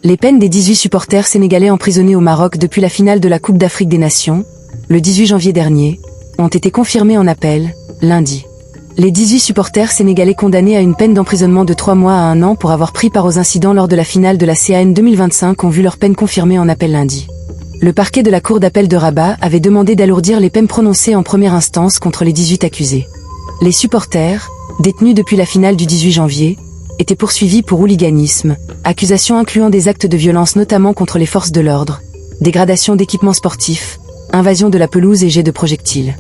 Les peines des 18 supporters sénégalais emprisonnés au Maroc depuis la finale de la Coupe d'Afrique des Nations, le 18 janvier dernier, ont été confirmées en appel, lundi. Les 18 supporters sénégalais condamnés à une peine d'emprisonnement de 3 mois à 1 an pour avoir pris part aux incidents lors de la finale de la CAN 2025 ont vu leur peine confirmée en appel lundi. Le parquet de la Cour d'appel de Rabat avait demandé d'alourdir les peines prononcées en première instance contre les 18 accusés. Les supporters, détenus depuis la finale du 18 janvier, étaient poursuivis pour hooliganisme, accusations incluant des actes de violence notamment contre les forces de l'ordre, dégradation d'équipements sportifs, invasion de la pelouse et jet de projectiles.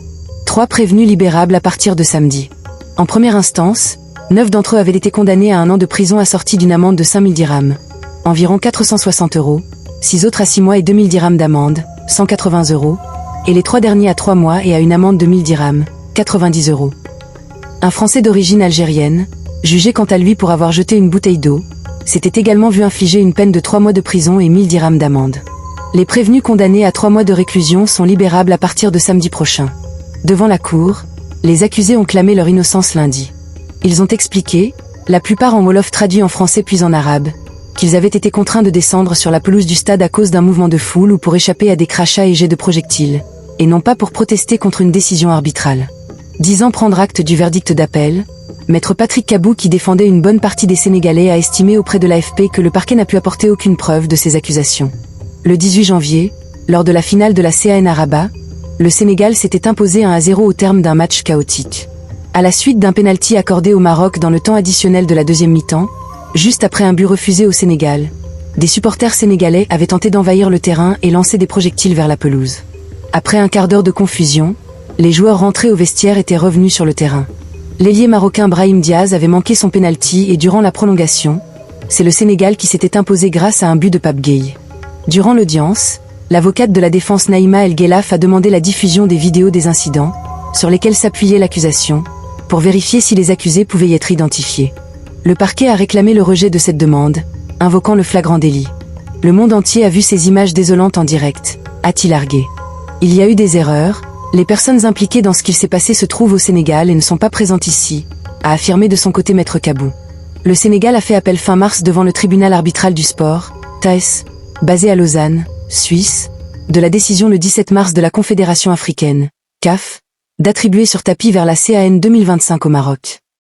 3 prévenus libérables à partir de samedi. En première instance, 9 d'entre eux avaient été condamnés à 1 an de prison assortie d'une amende de 5 000 dirhams, environ 460 €, 6 autres à 6 mois et 2 000 dirhams d'amende, 180 €, et les 3 derniers à 3 mois et à une amende de 1 000 dirhams, 90 €. Un Français d'origine algérienne, jugé quant à lui pour avoir jeté une bouteille d'eau, s'était également vu infliger une peine de 3 mois de prison et 1 000 dirhams d'amende. Les prévenus condamnés à 3 mois de réclusion sont libérables à partir de samedi prochain. Devant la cour, les accusés ont clamé leur innocence lundi. Ils ont expliqué, la plupart en wolof traduit en français puis en arabe, qu'ils avaient été contraints de descendre sur la pelouse du stade à cause d'un mouvement de foule ou pour échapper à des crachats et jets de projectiles, et non pas pour protester contre une décision arbitrale. Disant prendre acte du verdict d'appel, Maître Patrick Kabou, qui défendait une bonne partie des Sénégalais, a estimé auprès de l'AFP que le parquet n'a pu apporter aucune preuve de ces accusations. Le 18 janvier, lors de la finale de la CAN à Rabat, le Sénégal s'était imposé 1-0 au terme d'un match chaotique. À la suite d'un pénalty accordé au Maroc dans le temps additionnel de la deuxième mi-temps, juste après un but refusé au Sénégal, des supporters sénégalais avaient tenté d'envahir le terrain et lancé des projectiles vers la pelouse. Après un quart d'heure de confusion, les joueurs rentrés au vestiaire étaient revenus sur le terrain. L'ailier marocain Brahim Diaz avait manqué son pénalty et durant la prolongation, c'est le Sénégal qui s'était imposé grâce à un but de Pape Gueye. Durant l'audience, l'avocate de la défense Naïma El Ghelaf a demandé la diffusion des vidéos des incidents, sur lesquels s'appuyait l'accusation, pour vérifier si les accusés pouvaient y être identifiés. Le parquet a réclamé le rejet de cette demande, invoquant le flagrant délit. Le monde entier a vu ces images désolantes en direct, a-t-il argué. Il y a eu des erreurs, les personnes impliquées dans ce qu'il s'est passé se trouvent au Sénégal et ne sont pas présentes ici, a affirmé de son côté Maître Kabou. Le Sénégal a fait appel fin mars devant le tribunal arbitral du sport, TAS, basé à Lausanne, Suisse, de la décision le 17 mars de la Confédération africaine, CAF, d'attribuer sur tapis vers la CAN 2025 au Maroc.